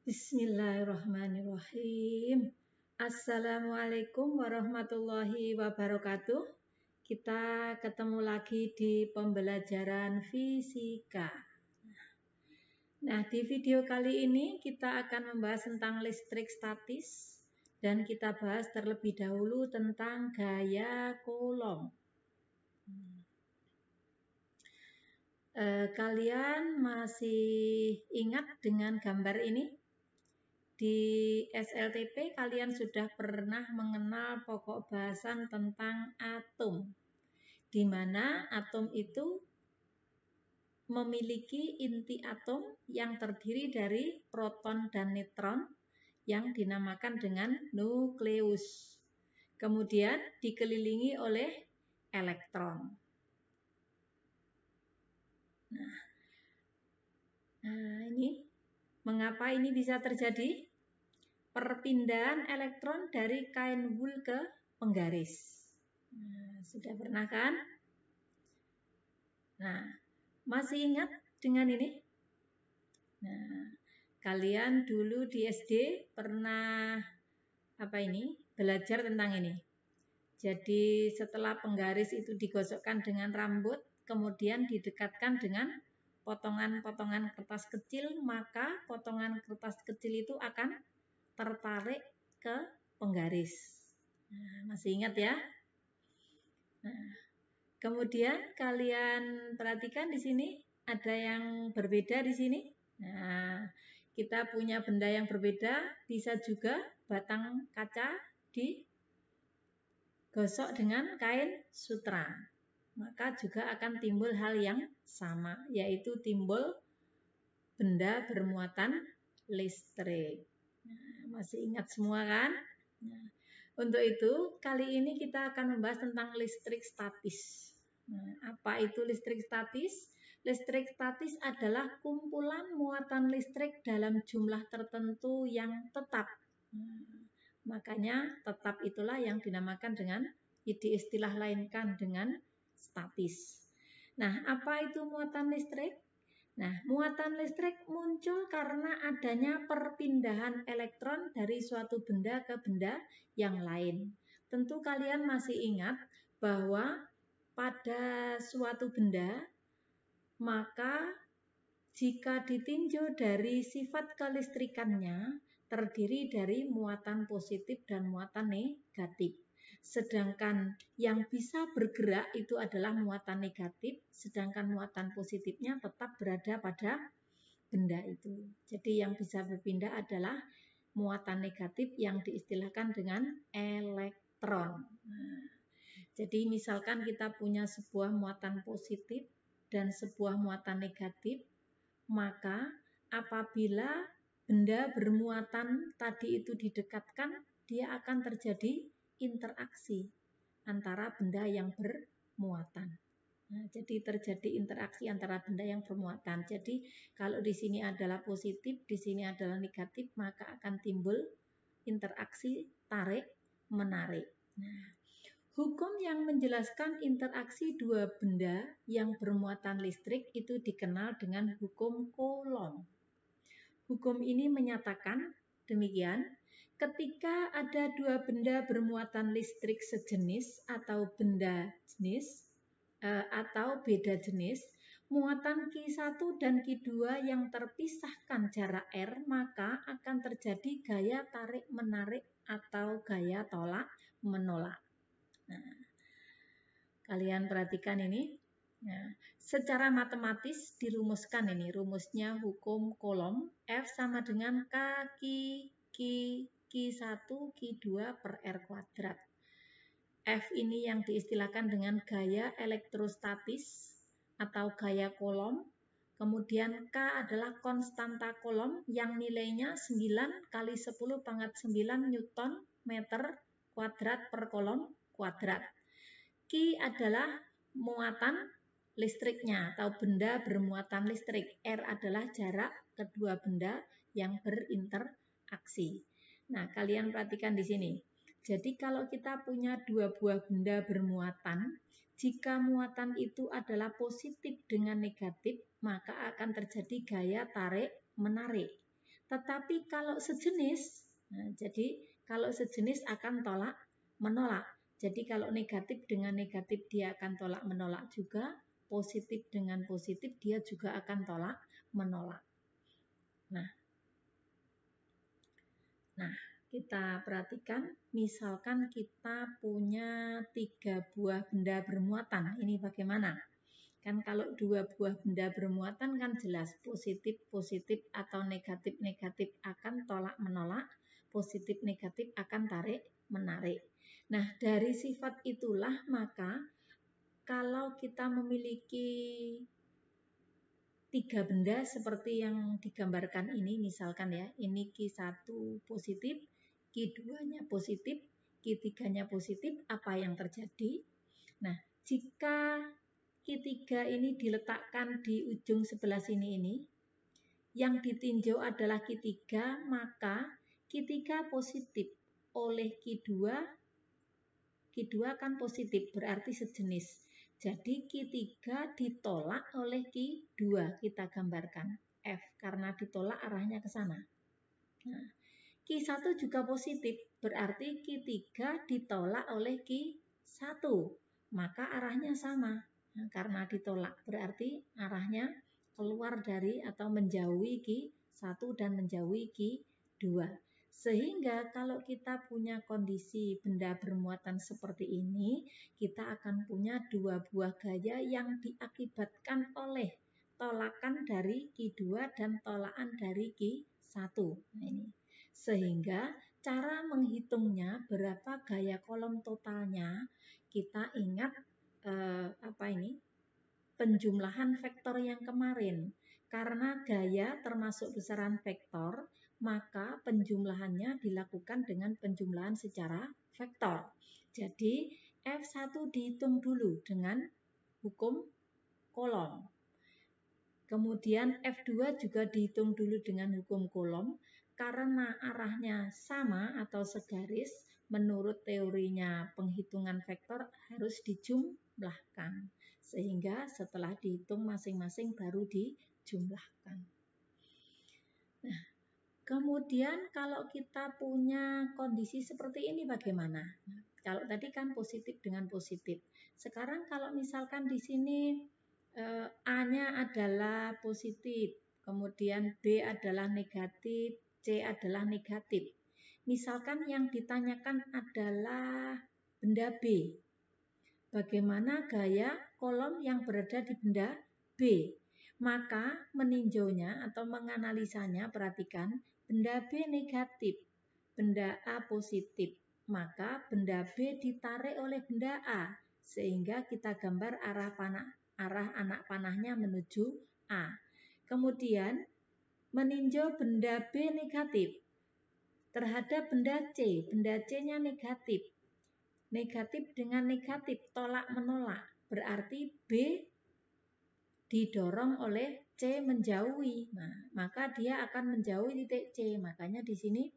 Bismillahirrahmanirrahim. Assalamualaikum warahmatullahi wabarakatuh. Kita ketemu lagi di pembelajaran fisika. Nah, di video kali ini kita akan membahas tentang listrik statis dan kita bahas terlebih dahulu tentang gaya Coulomb. Kalian masih ingat dengan gambar ini? Di SLTP kalian sudah pernah mengenal pokok bahasan tentang atom, di mana atom itu memiliki inti atom yang terdiri dari proton dan neutron yang dinamakan dengan nukleus. Kemudian dikelilingi oleh elektron. Nah, ini mengapa ini bisa terjadi? Perpindahan elektron dari kain wool ke penggaris. Nah, sudah pernah kan? Nah, masih ingat dengan ini? Nah, kalian dulu di SD pernah belajar tentang ini. Jadi setelah penggaris itu digosokkan dengan rambut, kemudian didekatkan dengan potongan-potongan kertas kecil, maka potongan kertas kecil itu akan tertarik ke penggaris. Nah, masih ingat ya? Nah, kemudian kalian perhatikan di sini ada yang berbeda di sini. Nah, kita punya benda yang berbeda, bisa juga batang kaca digosok dengan kain sutra. Maka juga akan timbul hal yang sama, yaitu timbul benda bermuatan listrik. Nah, masih ingat semua kan? Nah, untuk itu, kali ini kita akan membahas tentang listrik statis. Nah, apa itu listrik statis? Listrik statis adalah kumpulan muatan listrik dalam jumlah tertentu yang tetap. Nah, makanya tetap itulah yang dinamakan dengan istilah lainkan dengan statis. Nah, apa itu muatan listrik? Nah, muatan listrik muncul karena adanya perpindahan elektron dari suatu benda ke benda yang lain. Tentu kalian masih ingat bahwa pada suatu benda, maka jika ditinjau dari sifat kelistrikannya, terdiri dari muatan positif dan muatan negatif. Sedangkan yang bisa bergerak itu adalah muatan negatif, sedangkan muatan positifnya tetap berada pada benda itu. Jadi yang bisa berpindah adalah muatan negatif yang diistilahkan dengan elektron. Nah, jadi misalkan kita punya sebuah muatan positif dan sebuah muatan negatif, maka apabila benda bermuatan tadi itu didekatkan, dia akan terjadi interaksi antara benda yang bermuatan. Nah, jadi terjadi interaksi antara benda yang bermuatan. Jadi kalau di sini adalah positif, di sini adalah negatif, maka akan timbul interaksi tarik-menarik. Nah, hukum yang menjelaskan interaksi dua benda yang bermuatan listrik itu dikenal dengan hukum Coulomb. Hukum ini menyatakan demikian, ketika ada dua benda bermuatan listrik sejenis atau benda jenis atau beda jenis, muatan Q1 dan Q2 yang terpisahkan jarak R, maka akan terjadi gaya tarik-menarik atau gaya tolak-menolak. Nah, kalian perhatikan ini. Nah, secara matematis dirumuskan ini, rumusnya hukum Coulomb, F sama dengan K Q1 Q2 per R kuadrat. F ini yang diistilahkan dengan gaya elektrostatis atau gaya Coulomb. Kemudian K adalah konstanta Coulomb yang nilainya 9 kali 10 pangkat 9 Newton meter kuadrat per Coulomb kuadrat. Q adalah muatan listriknya atau benda bermuatan listrik. R adalah jarak kedua benda yang berinteraksi. Nah, kalian perhatikan di sini. Jadi kalau kita punya dua buah benda bermuatan, jika muatan itu adalah positif dengan negatif, maka akan terjadi gaya tarik-menarik. Tetapi kalau sejenis, jadi kalau sejenis akan tolak menolak. Jadi kalau negatif dengan negatif dia akan tolak menolak juga, positif dengan positif dia juga akan tolak menolak. Nah, kita perhatikan, misalkan kita punya 3 buah benda bermuatan, ini bagaimana? Kan kalau 2 buah benda bermuatan kan jelas positif-positif atau negatif-negatif akan tolak menolak, positif-negatif akan tarik menarik. Nah, dari sifat itulah maka kalau kita memiliki 3 benda seperti yang digambarkan ini, misalkan ya, ini Q1 positif, Q2-nya positif, Q3-nya positif, apa yang terjadi? Nah, jika Q3 ini diletakkan di ujung sebelah sini ini, yang ditinjau adalah Q3, maka Q3 positif oleh Q2, Q2 kan positif, berarti sejenis. Jadi Q3 ditolak oleh Q2, kita gambarkan F, karena ditolak arahnya ke sana. Nah, Q1 juga positif, berarti Q3 ditolak oleh Q1, maka arahnya sama. Nah, karena ditolak berarti arahnya keluar dari atau menjauhi Q1 dan menjauhi Q2. Sehingga kalau kita punya kondisi benda bermuatan seperti ini, kita akan punya 2 buah gaya yang diakibatkan oleh tolakan dari Q2 dan tolakan dari Q1. Nah, ini. Sehingga cara menghitungnya berapa gaya kolom totalnya, kita ingat penjumlahan vektor yang kemarin. Karena gaya termasuk besaran vektor, maka penjumlahannya dilakukan dengan penjumlahan secara vektor. Jadi F1 dihitung dulu dengan hukum kolom. Kemudian F2 juga dihitung dulu dengan hukum kolom. Karena arahnya sama atau segaris, menurut teorinya penghitungan vektor harus dijumlahkan. Sehingga setelah dihitung masing-masing baru dijumlahkan. Nah, kemudian kalau kita punya kondisi seperti ini bagaimana? Nah, kalau tadi kan positif dengan positif. Sekarang kalau misalkan di sini A-nya adalah positif, kemudian B adalah negatif, C adalah negatif. Misalkan yang ditanyakan adalah benda B. Bagaimana gaya kolom yang berada di benda B? Maka meninjaunya atau menganalisanya, perhatikan, benda B negatif, benda A positif. Maka benda B ditarik oleh benda A, sehingga kita gambar arah anak panahnya menuju A. Kemudian meninjau benda B negatif terhadap benda C. Benda C-nya negatif. Negatif dengan negatif, tolak menolak. Berarti B didorong oleh C menjauhi. Nah, maka dia akan menjauhi titik C. Makanya di sini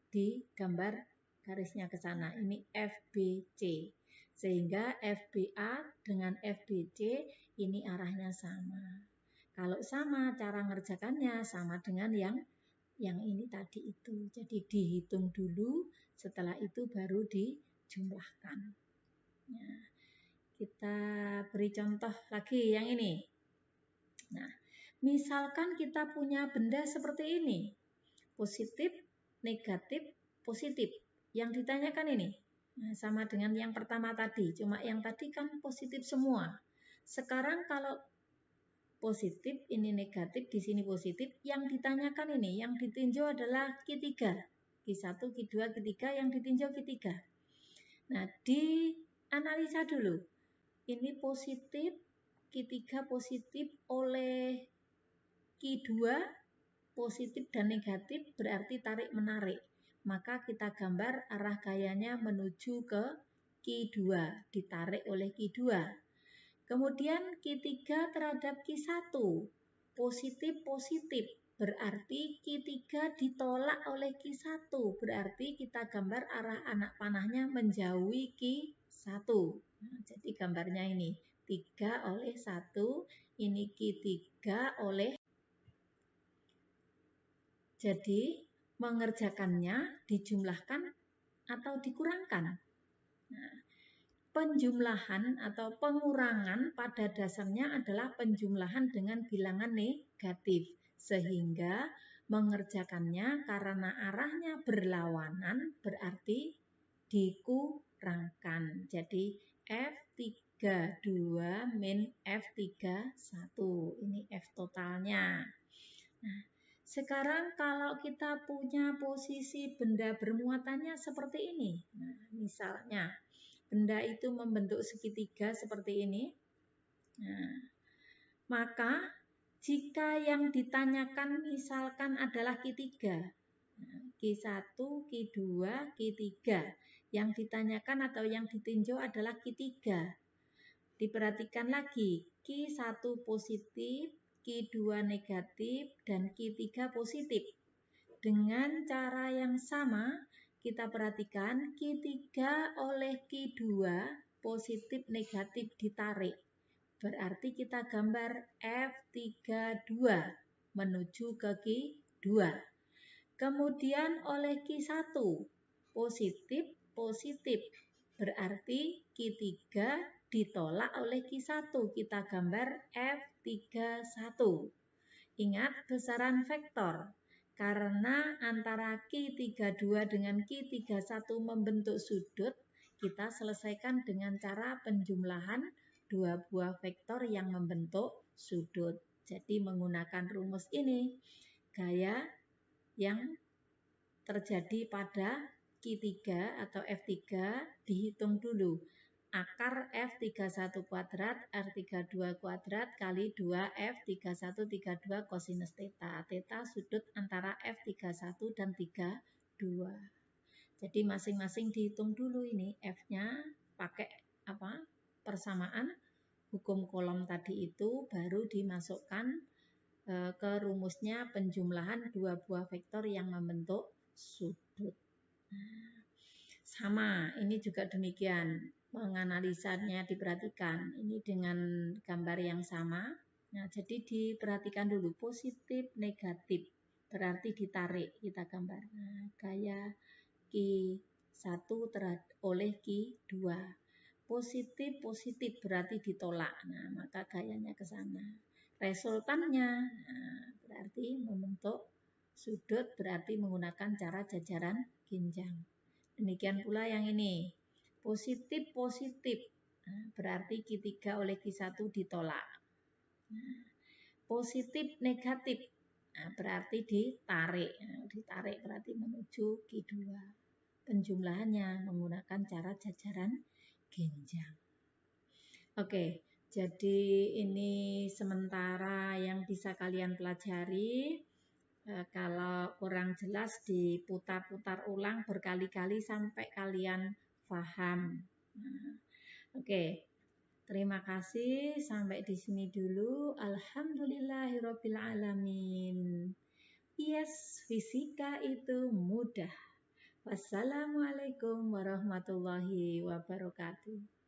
digambar garisnya ke sana. Ini FBC. Sehingga FBA dengan FBC ini arahnya sama. Kalau sama, cara ngerjakannya sama dengan yang ini tadi itu. Jadi dihitung dulu, setelah itu baru dijumlahkan. Nah, kita beri contoh lagi yang ini. Nah, misalkan kita punya benda seperti ini. Positif, negatif, positif. Yang ditanyakan ini. Nah, sama dengan yang pertama tadi, cuma yang tadi kan positif semua. Sekarang kalau positif, ini negatif, di sini positif. Yang ditanyakan ini, yang ditinjau adalah Q3. Q1, Q2, Q3, yang ditinjau Q3. Nah, dianalisa dulu. Ini positif, Q3 positif oleh Q2 positif dan negatif, berarti tarik menarik. Maka kita gambar arah gayanya menuju ke Q2, ditarik oleh Q2. Kemudian Q3 terhadap Q1, positif-positif, berarti Q3 ditolak oleh Q1, berarti kita gambar arah anak panahnya menjauhi Q1. Nah, jadi gambarnya ini 3 oleh 1, ini Q3 oleh Jadi mengerjakannya dijumlahkan atau dikurangkan. Nah, penjumlahan atau pengurangan pada dasarnya adalah penjumlahan dengan bilangan negatif. Sehingga mengerjakannya karena arahnya berlawanan berarti dikurangkan. Jadi F32 min F31. Ini F totalnya. Nah, sekarang kalau kita punya posisi benda bermuatannya seperti ini. Nah, misalnya benda itu membentuk segitiga seperti ini. Nah, maka jika yang ditanyakan misalkan adalah Q3, Q1, Q2, Q3, yang ditanyakan atau yang ditinjau adalah Q3. Diperhatikan lagi, Q1 positif, Q2 negatif, dan Q3 positif. Dengan cara yang sama, kita perhatikan Q3 oleh Q2 positif negatif ditarik. Berarti kita gambar F32 menuju ke Q2. Kemudian oleh Q1 positif positif. Berarti Q3 ditolak oleh Q1. Kita gambar F31. Ingat besaran vektor. Karena antara Q32 dengan Q31 membentuk sudut, kita selesaikan dengan cara penjumlahan dua buah vektor yang membentuk sudut. Jadi menggunakan rumus ini, gaya yang terjadi pada Q3 atau F3 dihitung dulu. Akar F31 kuadrat R32 kuadrat kali 2F3132 kosinus theta. Theta sudut antara F31 dan 32. Jadi masing-masing dihitung dulu ini F-nya pakai apa? Persamaan hukum kolom tadi itu baru dimasukkan ke rumusnya penjumlahan dua buah vektor yang membentuk sudut. Sama, ini juga demikian. Menganalisanya diperhatikan. Ini dengan gambar yang sama. Nah, jadi diperhatikan dulu positif, negatif. Berarti ditarik kita gambar. Nah, gaya Q1 oleh Q2. Positif, positif berarti ditolak. Nah, maka gayanya ke sana. Resultannya berarti membentuk sudut berarti menggunakan cara jajaran ginjang. Demikian pula yang ini. Positif, positif. Berarti Q3 oleh Q1 ditolak. Positif, negatif. Berarti ditarik. Ditarik berarti menuju Q2. Penjumlahannya menggunakan cara jajaran ginjang. Oke, jadi ini sementara yang bisa kalian pelajari. Kalau kurang jelas diputar-putar ulang berkali-kali sampai kalian paham. Oke, terima kasih. Sampai di sini dulu. Alhamdulillahirabbil alamin. Yes, fisika itu mudah. Wassalamualaikum warahmatullahi wabarakatuh.